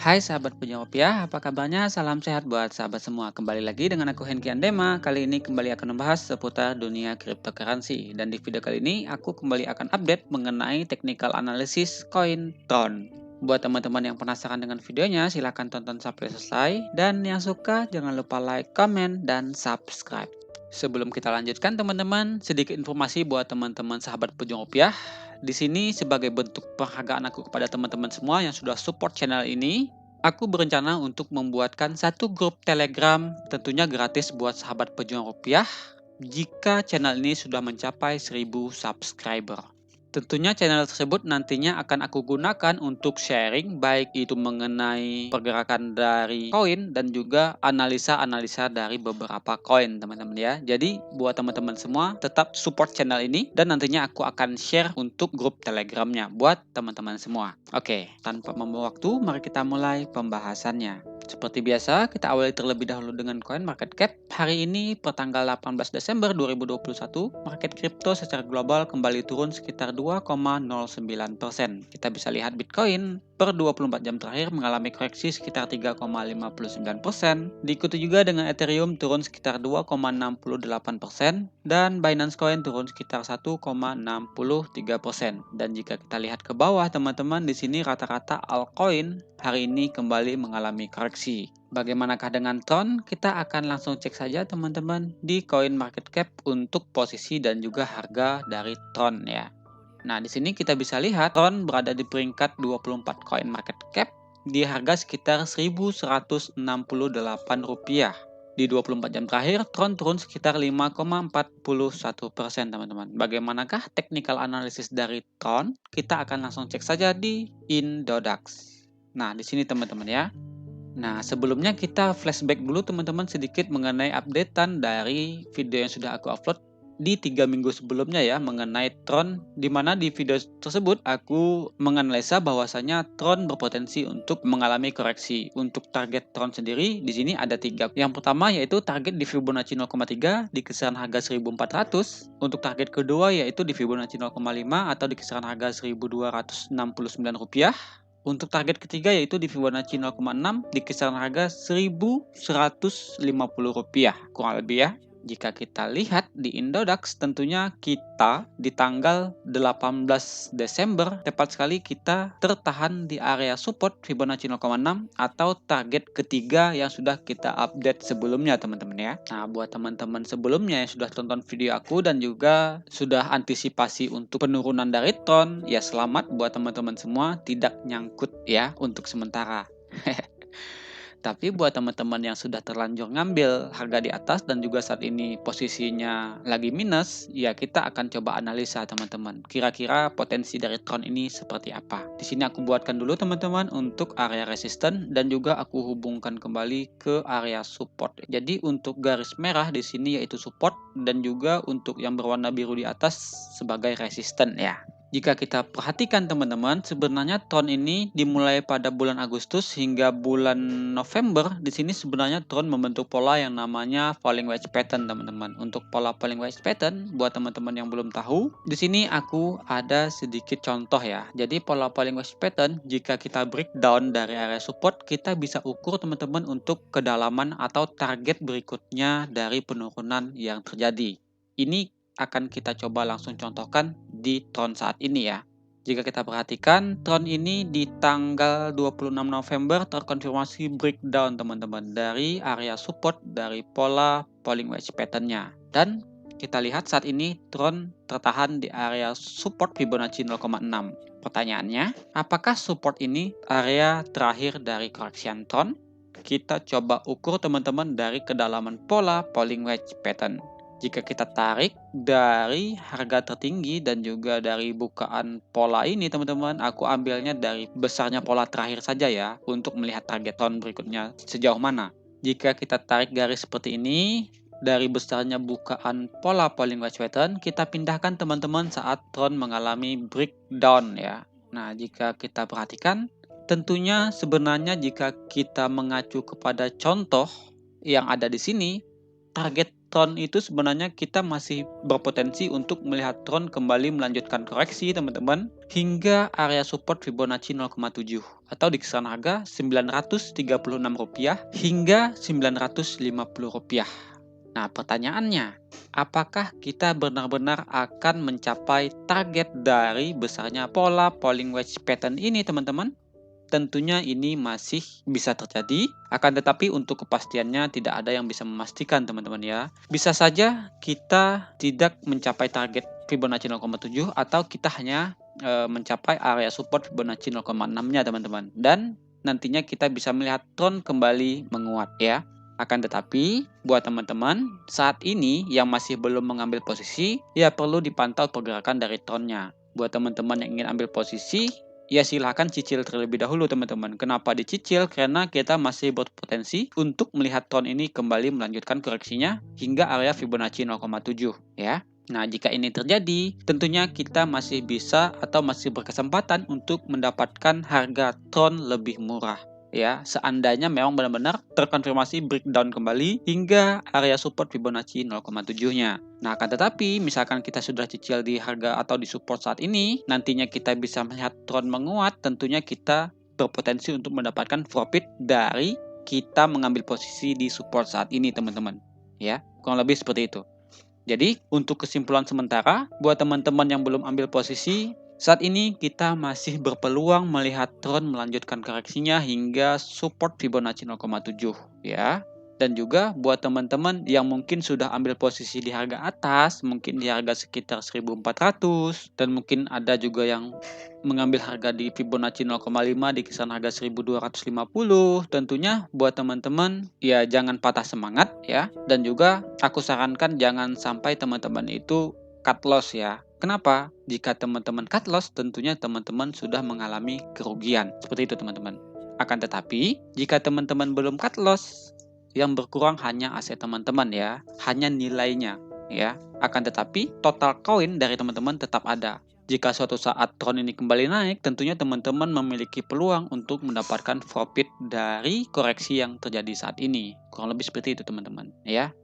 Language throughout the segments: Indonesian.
Hai sahabat punya rupiah, apa kabarnya? Salam sehat buat sahabat semua. Kembali lagi dengan aku Henki Andema. Kali ini kembali akan membahas seputar dunia cryptocurrency. Dan di video kali ini aku kembali akan update mengenai technical analysis koin Tron. Buat teman-teman yang penasaran dengan videonya, silahkan tonton sampai selesai. Dan yang suka jangan lupa like, comment, dan subscribe. Sebelum kita lanjutkan teman-teman, sedikit informasi buat teman-teman sahabat pejuang rupiah. Di sini sebagai bentuk penghargaan aku kepada teman-teman semua yang sudah support channel ini, aku berencana untuk membuatkan satu grup Telegram tentunya gratis buat sahabat pejuang rupiah jika channel ini sudah mencapai 1000 subscriber. Tentunya channel tersebut nantinya akan aku gunakan untuk sharing baik itu mengenai pergerakan dari koin dan juga analisa-analisa dari beberapa koin teman-teman ya. Jadi buat teman-teman semua tetap support channel ini dan nantinya aku akan share untuk grup Telegramnya buat teman-teman semua. Oke, tanpa membuang waktu mari kita mulai pembahasannya. Seperti biasa, kita awali terlebih dahulu dengan koin market cap. Hari ini pertanggal 18 Desember 2021, market kripto secara global kembali turun sekitar 2,09%. Kita bisa lihat Bitcoin per 24 jam terakhir mengalami koreksi sekitar 3,59%. Diikuti juga dengan Ethereum turun sekitar 2,68% dan Binance Coin turun sekitar 1,63%. Dan jika kita lihat ke bawah teman-teman, di sini rata-rata altcoin hari ini kembali mengalami koreksi. Bagaimanakah dengan Tron? Kita akan langsung cek saja teman-teman di Coin Market Cap untuk posisi dan juga harga dari Tron ya. Nah, di sini kita bisa lihat Tron berada di peringkat 24 Coin Market Cap di harga sekitar Rp1.168. Di 24 jam terakhir, Tron turun sekitar 5,41% teman-teman. Bagaimanakah technical analysis dari Tron? Kita akan langsung cek saja di Indodax. Nah, di sini teman-teman ya. Nah, sebelumnya kita flashback dulu teman-teman sedikit mengenai updatean dari video yang sudah aku upload di 3 minggu sebelumnya ya mengenai Tron, di mana di video tersebut aku menganalisa bahwasanya Tron berpotensi untuk mengalami koreksi. Untuk target Tron sendiri di sini ada 3. Yang pertama yaitu target di Fibonacci 0,3 di kisaran harga 1400. Untuk target kedua yaitu di Fibonacci 0,5 atau di kisaran harga Rp1.269. Untuk target ketiga yaitu di Fibonacci 0,6 di kisaran harga Rp1.150 kurang lebih ya. Jika kita lihat di Indodax tentunya kita di tanggal 18 Desember tepat sekali kita tertahan di area support Fibonacci 0,6 atau target ketiga yang sudah kita update sebelumnya teman-teman ya. Nah, buat teman-teman sebelumnya yang sudah tonton video aku dan juga sudah antisipasi untuk penurunan dari Tron, ya selamat buat teman-teman semua, tidak nyangkut ya untuk sementara. Tapi buat teman-teman yang sudah terlanjur ngambil harga di atas dan juga saat ini posisinya lagi minus, ya kita akan coba analisa teman-teman. Kira-kira potensi dari Tron ini seperti apa? Di sini aku buatkan dulu teman-teman untuk area resisten dan juga aku hubungkan kembali ke area support. Jadi untuk garis merah di sini yaitu support dan juga untuk yang berwarna biru di atas sebagai resisten ya. Jika kita perhatikan teman-teman, sebenarnya Tron ini dimulai pada bulan Agustus hingga bulan November. Di sini sebenarnya Tron membentuk pola yang namanya falling wedge pattern teman-teman. Untuk pola falling wedge pattern, buat teman-teman yang belum tahu, di sini aku ada sedikit contoh ya. Jadi pola falling wedge pattern, jika kita breakdown dari area support, kita bisa ukur teman-teman untuk kedalaman atau target berikutnya dari penurunan yang terjadi. Ini akan kita coba langsung contohkan di Tron saat ini ya. Jika kita perhatikan, Tron ini di tanggal 26 November terkonfirmasi breakdown teman-teman dari area support dari pola falling wedge pattern-nya. Dan kita lihat saat ini Tron tertahan di area support Fibonacci 0,6. Pertanyaannya, apakah support ini area terakhir dari koreksian Tron? Kita coba ukur teman-teman dari kedalaman pola falling wedge pattern. Jika kita tarik dari harga tertinggi dan juga dari bukaan pola ini teman-teman, aku ambilnya dari besarnya pola terakhir saja ya untuk melihat target Tron berikutnya sejauh mana. Jika kita tarik garis seperti ini dari besarnya bukaan pola falling wedge pattern, kita pindahkan teman-teman saat Tron mengalami breakdown ya. Nah, jika kita perhatikan, tentunya sebenarnya jika kita mengacu kepada contoh yang ada di sini, target tron itu sebenarnya kita masih berpotensi untuk melihat tron kembali melanjutkan koreksi teman-teman hingga area support Fibonacci 0,7 atau di kisaran harga Rp936 hingga Rp950. Nah, pertanyaannya, apakah kita benar-benar akan mencapai target dari besarnya pola falling wedge pattern ini, teman-teman? Tentunya ini masih bisa terjadi, akan tetapi untuk kepastiannya tidak ada yang bisa memastikan teman-teman ya. Bisa saja kita tidak mencapai target Fibonacci 0,7 atau kita hanya mencapai area support Fibonacci 0,6-nya teman-teman. Dan nantinya kita bisa melihat tron kembali menguat ya. Akan tetapi, buat teman-teman, saat ini yang masih belum mengambil posisi, ya perlu dipantau pergerakan dari tronnya. Buat teman-teman yang ingin ambil posisi, ya silahkan cicil terlebih dahulu teman-teman. Kenapa dicicil? Karena kita masih berpotensi untuk melihat tron ini kembali melanjutkan koreksinya hingga area Fibonacci 0,7 ya. Nah, jika ini terjadi, tentunya kita masih bisa atau masih berkesempatan untuk mendapatkan harga tron lebih murah. Ya, seandainya memang benar-benar terkonfirmasi breakdown kembali hingga area support Fibonacci 0,7-nya. Nah, akan tetapi misalkan kita sudah cicil di harga atau di support saat ini, nantinya kita bisa melihat tron menguat, tentunya kita berpotensi untuk mendapatkan profit dari kita mengambil posisi di support saat ini, teman-teman. Ya, kurang lebih seperti itu. Jadi, untuk kesimpulan sementara, buat teman-teman yang belum ambil posisi, saat ini kita masih berpeluang melihat tron melanjutkan koreksinya hingga support Fibonacci 0,7 ya. Dan juga buat teman-teman yang mungkin sudah ambil posisi di harga atas, mungkin di harga sekitar 1400 dan mungkin ada juga yang mengambil harga di Fibonacci 0,5 di kisaran harga 1250. Tentunya buat teman-teman ya jangan patah semangat ya, dan juga aku sarankan jangan sampai teman-teman itu cut loss ya. Kenapa? Jika teman-teman cut loss, tentunya teman-teman sudah mengalami kerugian. Seperti itu teman-teman. Akan tetapi, jika teman-teman belum cut loss, yang berkurang hanya aset teman-teman ya, hanya nilainya ya. Akan tetapi, total koin dari teman-teman tetap ada. Jika suatu saat tron ini kembali naik, tentunya teman-teman memiliki peluang untuk mendapatkan profit dari koreksi yang terjadi saat ini. Kurang lebih seperti itu teman-teman ya.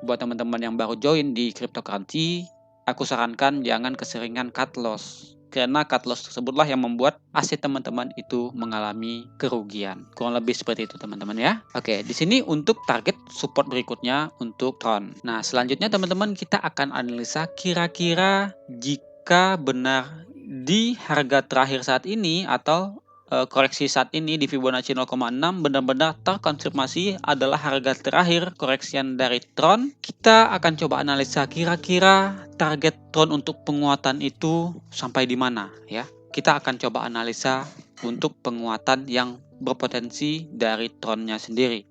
Buat teman-teman yang baru join di cryptocurrency, aku sarankan jangan keseringan cut loss. Karena cut loss tersebutlah yang membuat aset teman-teman itu mengalami kerugian. Kurang lebih seperti itu teman-teman ya. Oke, di sini untuk target support berikutnya untuk tron. Nah, selanjutnya teman-teman kita akan analisa kira-kira jika benar di harga terakhir saat ini atau koreksi saat ini di Fibonacci 0,6 benar-benar terkonfirmasi adalah harga terakhir koreksian dari tron, kita akan coba analisa kira-kira target tron untuk penguatan itu sampai di mana ya. Kita akan coba analisa untuk penguatan yang berpotensi dari tronnya sendiri.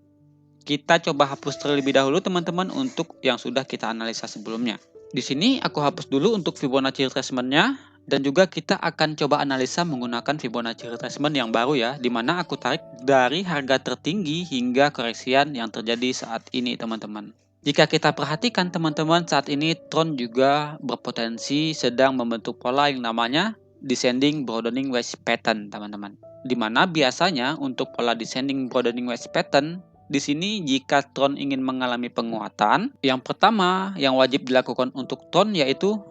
Kita coba hapus terlebih dahulu teman-teman untuk yang sudah kita analisa sebelumnya. Di sini aku hapus dulu untuk Fibonacci retracement-nya. Dan juga kita akan coba analisa menggunakan Fibonacci retracement yang baru ya, di mana aku tarik dari harga tertinggi hingga koreksian yang terjadi saat ini teman-teman. Jika kita perhatikan teman-teman, saat ini tron juga berpotensi sedang membentuk pola yang namanya descending broadening wedge pattern teman-teman. Di mana biasanya untuk pola descending broadening wedge pattern, di sini jika tron ingin mengalami penguatan, yang pertama yang wajib dilakukan untuk tron yaitu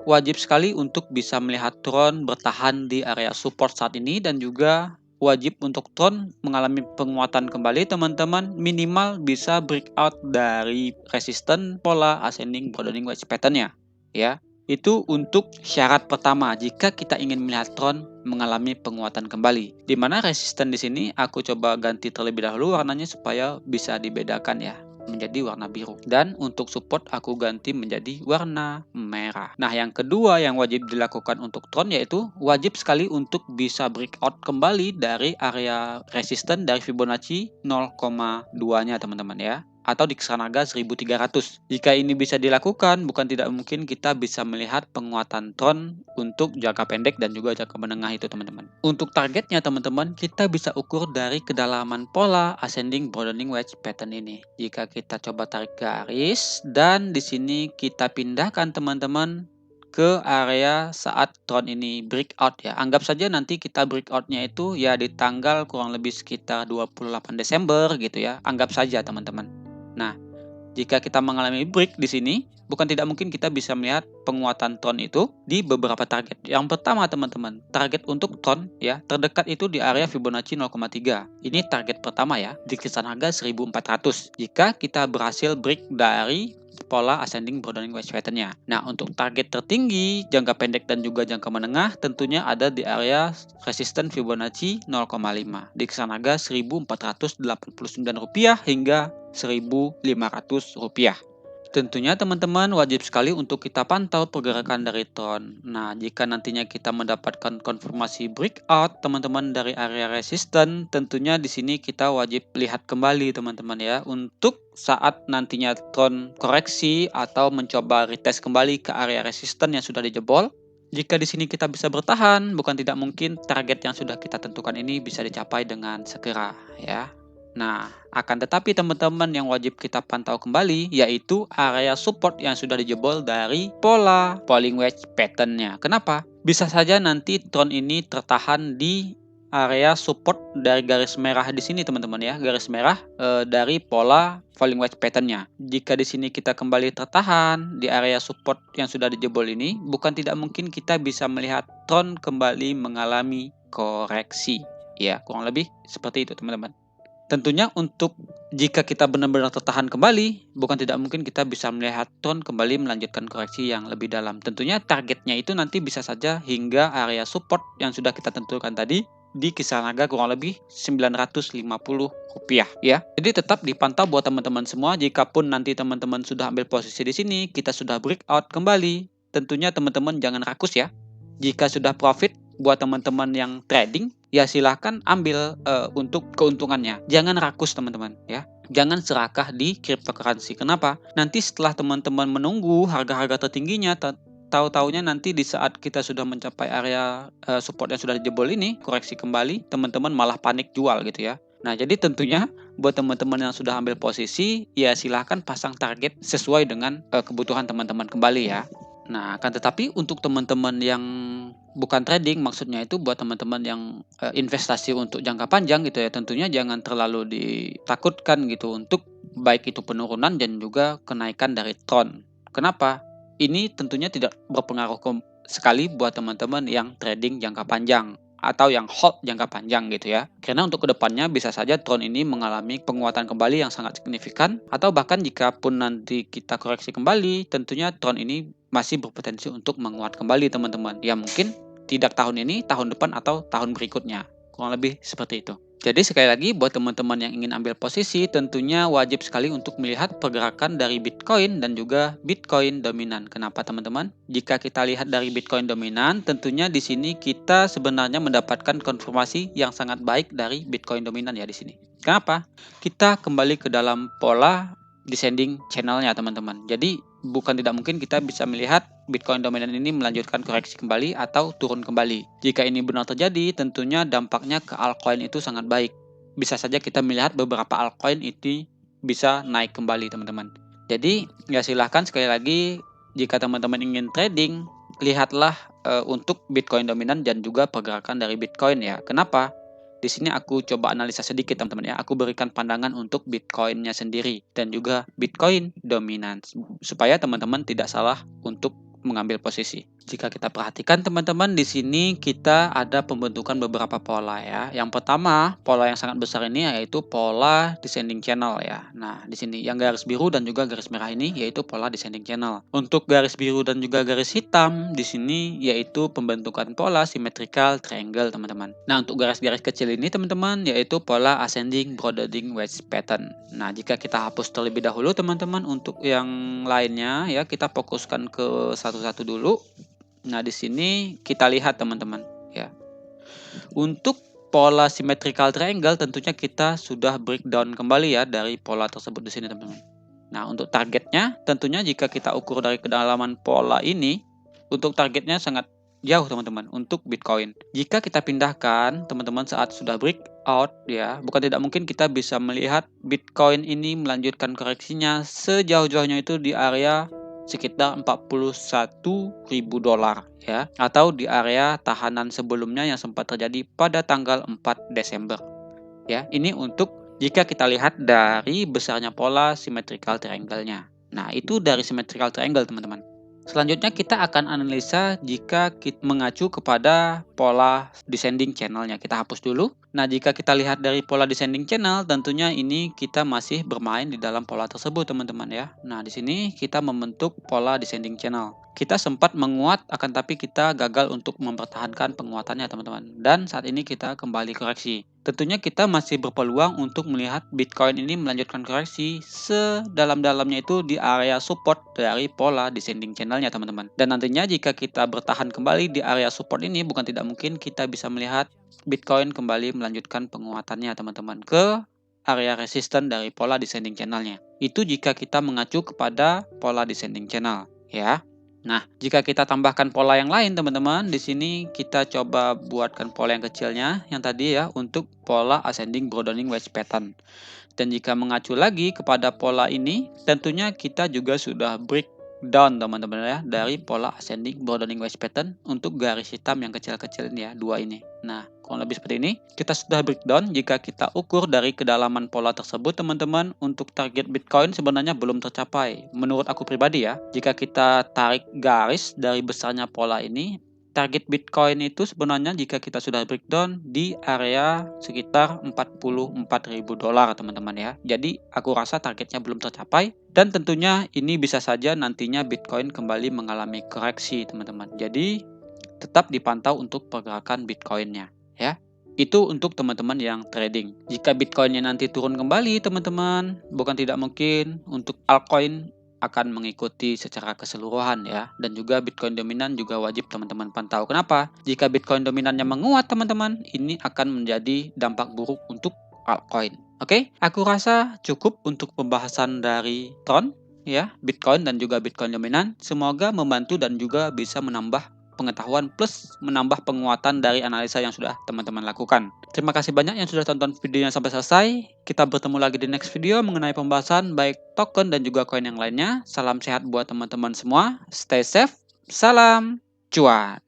wajib sekali untuk bisa melihat tron bertahan di area support saat ini, dan juga wajib untuk tron mengalami penguatan kembali teman-teman, minimal bisa breakout dari resisten pola ascending broadening wedge pattern-nya ya. Itu untuk syarat pertama jika kita ingin melihat tron mengalami penguatan kembali. Di mana resisten di sini aku coba ganti terlebih dahulu warnanya supaya bisa dibedakan ya, menjadi warna biru, dan untuk support aku ganti menjadi warna merah. Nah, yang kedua yang wajib dilakukan untuk tron yaitu wajib sekali untuk bisa breakout kembali dari area resisten dari Fibonacci 0,2-nya teman-teman ya, atau di kisaran harga 1300. Jika ini bisa dilakukan, bukan tidak mungkin kita bisa melihat penguatan tron untuk jangka pendek dan juga jangka menengah itu teman-teman. Untuk targetnya teman-teman, kita bisa ukur dari kedalaman pola ascending broadening wedge pattern ini. Jika kita coba tarik garis dan di sini kita pindahkan teman-teman ke area saat tron ini breakout ya. Anggap saja nanti kita breakoutnya itu ya di tanggal kurang lebih sekitar 28 Desember gitu ya. Anggap saja teman-teman. Nah, Jika kita mengalami break di sini, bukan tidak mungkin kita bisa melihat penguatan tron itu di beberapa target. Yang pertama teman-teman, target untuk tron ya terdekat itu di area Fibonacci 0,3. Ini target pertama ya, di kisaran harga 1400. Jika kita berhasil break dari pola ascending broadening wedge pattern-nya. Nah, untuk target tertinggi, jangka pendek dan juga jangka menengah tentunya ada di area resisten Fibonacci 0,5 di kisaran harga Rp1.489 hingga Rp1.500. Tentunya teman-teman wajib sekali untuk kita pantau pergerakan dari tron. Nah, jika nantinya kita mendapatkan konfirmasi breakout teman-teman dari area resisten, tentunya di sini kita wajib lihat kembali teman-teman ya, untuk saat nantinya tron koreksi atau mencoba retest kembali ke area resisten yang sudah dijebol. Jika di sini kita bisa bertahan, bukan tidak mungkin target yang sudah kita tentukan ini bisa dicapai dengan segera ya. Nah, akan tetapi teman-teman yang wajib kita pantau kembali yaitu area support yang sudah dijebol dari pola falling wedge pattern-nya. Kenapa? Bisa saja nanti tron ini tertahan di area support dari garis merah di sini teman-teman ya, garis merah dari pola falling wedge pattern-nya. Jika di sini kita kembali tertahan di area support yang sudah dijebol ini, bukan tidak mungkin kita bisa melihat tron kembali mengalami koreksi. Ya, kurang lebih seperti itu teman-teman. Tentunya untuk jika kita benar-benar tertahan kembali, bukan tidak mungkin kita bisa melihat tron kembali melanjutkan koreksi yang lebih dalam. Tentunya targetnya itu nanti bisa saja hingga area support yang sudah kita tentukan tadi di kisaran harga kurang lebih Rp950 ya. Jadi tetap dipantau buat teman-teman semua. Jikapun nanti teman-teman sudah ambil posisi di sini, kita sudah breakout kembali. Tentunya teman-teman jangan rakus ya. Jika sudah profit buat teman-teman yang trading, ya silahkan ambil untuk keuntungannya. Jangan rakus teman-teman ya. Jangan serakah di cryptocurrency. Kenapa? Nanti setelah teman-teman menunggu harga-harga tertingginya, tahu-taunya nanti di saat kita sudah mencapai area support yang sudah dijebol ini, koreksi kembali, teman-teman malah panik jual gitu ya. Nah, jadi tentunya buat teman-teman yang sudah ambil posisi, ya silahkan pasang target sesuai dengan kebutuhan teman-teman kembali ya. Nah, akan tetapi untuk teman-teman yang bukan trading, maksudnya itu buat teman-teman yang investasi untuk jangka panjang gitu ya, tentunya jangan terlalu ditakutkan gitu untuk baik itu penurunan dan juga kenaikan dari tron. Kenapa? Ini tentunya tidak berpengaruh sekali buat teman-teman yang trading jangka panjang atau yang hold jangka panjang gitu ya. Karena untuk kedepannya bisa saja tron ini mengalami penguatan kembali yang sangat signifikan, atau bahkan jika pun nanti kita koreksi kembali, tentunya tron ini masih berpotensi untuk menguat kembali teman-teman. Ya mungkin tidak tahun ini, tahun depan atau tahun berikutnya. Kurang lebih seperti itu. Jadi sekali lagi buat teman-teman yang ingin ambil posisi, tentunya wajib sekali untuk melihat pergerakan dari Bitcoin dan juga Bitcoin dominan. Kenapa teman-teman? Jika kita lihat dari Bitcoin dominan, tentunya di sini kita sebenarnya mendapatkan konfirmasi yang sangat baik dari Bitcoin dominan ya di sini. Kenapa? Kita kembali ke dalam pola descending channel-nya teman-teman. Jadi bukan tidak mungkin kita bisa melihat Bitcoin dominan ini melanjutkan koreksi kembali atau turun kembali. Jika ini benar terjadi, tentunya dampaknya ke altcoin itu sangat baik. Bisa saja kita melihat beberapa altcoin itu bisa naik kembali teman-teman. Jadi ya silahkan sekali lagi, jika teman-teman ingin trading, lihatlah untuk Bitcoin dominan dan juga pergerakan dari Bitcoin ya. Kenapa? Di sini aku coba analisa sedikit teman-teman ya. Aku berikan pandangan untuk Bitcoin-nya sendiri dan juga Bitcoin dominan supaya teman-teman tidak salah untuk mengambil posisi. Jika kita perhatikan teman-teman, di sini kita ada pembentukan beberapa pola ya. Yang pertama, pola yang sangat besar ini yaitu pola descending channel ya. Nah, di sini yang garis biru dan juga garis merah ini yaitu pola descending channel. Untuk garis biru dan juga garis hitam di sini yaitu pembentukan pola symmetrical triangle teman-teman. Nah, untuk garis-garis kecil ini teman-teman yaitu pola ascending broadening wedge pattern. Nah, jika kita hapus terlebih dahulu teman-teman, untuk yang lainnya ya kita fokuskan ke satu-satu dulu. Nah, di sini kita lihat teman-teman ya. Untuk pola symmetrical triangle tentunya kita sudah breakdown kembali ya dari pola tersebut di sini teman-teman. Nah, untuk targetnya tentunya jika kita ukur dari kedalaman pola ini, untuk targetnya sangat jauh teman-teman untuk Bitcoin. Jika kita pindahkan teman-teman saat sudah breakout ya, bukan tidak mungkin kita bisa melihat Bitcoin ini melanjutkan koreksinya sejauh-jauhnya itu di area sekitar $41.000 ya, atau di area tahanan sebelumnya yang sempat terjadi pada tanggal 4 Desember. Ya, ini untuk jika kita lihat dari besarnya pola symmetrical triangle-nya. Nah, itu dari symmetrical triangle, teman-teman. Selanjutnya kita akan analisa jika kita mengacu kepada pola descending channel-nya. Kita hapus dulu. Nah, jika kita lihat dari pola descending channel, tentunya ini kita masih bermain di dalam pola tersebut, teman-teman ya. Nah, di sini kita membentuk pola descending channel. Kita sempat menguat, akan tapi kita gagal untuk mempertahankan penguatannya, teman-teman. Dan saat ini kita kembali koreksi. Tentunya kita masih berpeluang untuk melihat Bitcoin ini melanjutkan koreksi sedalam-dalamnya itu di area support dari pola descending channel-nya, teman-teman. Dan nantinya jika kita bertahan kembali di area support ini, bukan tidak mungkin kita bisa melihat Bitcoin kembali melanjutkan penguatannya, teman-teman, ke area resisten dari pola descending channel-nya. Itu jika kita mengacu kepada pola descending channel, ya. Nah, jika kita tambahkan pola yang lain, teman-teman, di sini kita coba buatkan pola yang kecilnya, yang tadi ya, untuk pola ascending broadening wedge pattern. Dan jika mengacu lagi kepada pola ini, tentunya kita juga sudah breakdown, teman-teman ya, dari pola ascending broadening wedge pattern untuk garis hitam yang kecil-kecil ini ya, dua ini. Nah, kurang lebih seperti ini. Kita sudah breakdown jika kita ukur dari kedalaman pola tersebut, teman-teman, untuk target Bitcoin sebenarnya belum tercapai. Menurut aku pribadi ya, jika kita tarik garis dari besarnya pola ini, target Bitcoin itu sebenarnya jika kita sudah breakdown di area sekitar $44.000, teman-teman ya. Jadi aku rasa targetnya belum tercapai dan tentunya ini bisa saja nantinya Bitcoin kembali mengalami koreksi, teman-teman. Jadi tetap dipantau untuk pergerakan Bitcoin-nya ya. Itu untuk teman-teman yang trading. Jika Bitcoin-nya nanti turun kembali, teman-teman, bukan tidak mungkin untuk altcoin akan mengikuti secara keseluruhan ya. Dan juga Bitcoin dominan juga wajib teman-teman pantau. Kenapa? Jika Bitcoin dominannya menguat, teman-teman, ini akan menjadi dampak buruk untuk altcoin. Oke, aku rasa cukup untuk pembahasan dari Tron ya, Bitcoin dan juga Bitcoin dominan. Semoga membantu dan juga bisa menambah pengetahuan plus menambah penguatan dari analisa yang sudah teman-teman lakukan. Terima kasih banyak yang sudah tonton videonya sampai selesai. Kita bertemu lagi di next video mengenai pembahasan baik token dan juga koin yang lainnya. Salam sehat buat teman-teman semua. Stay safe. Salam cuan.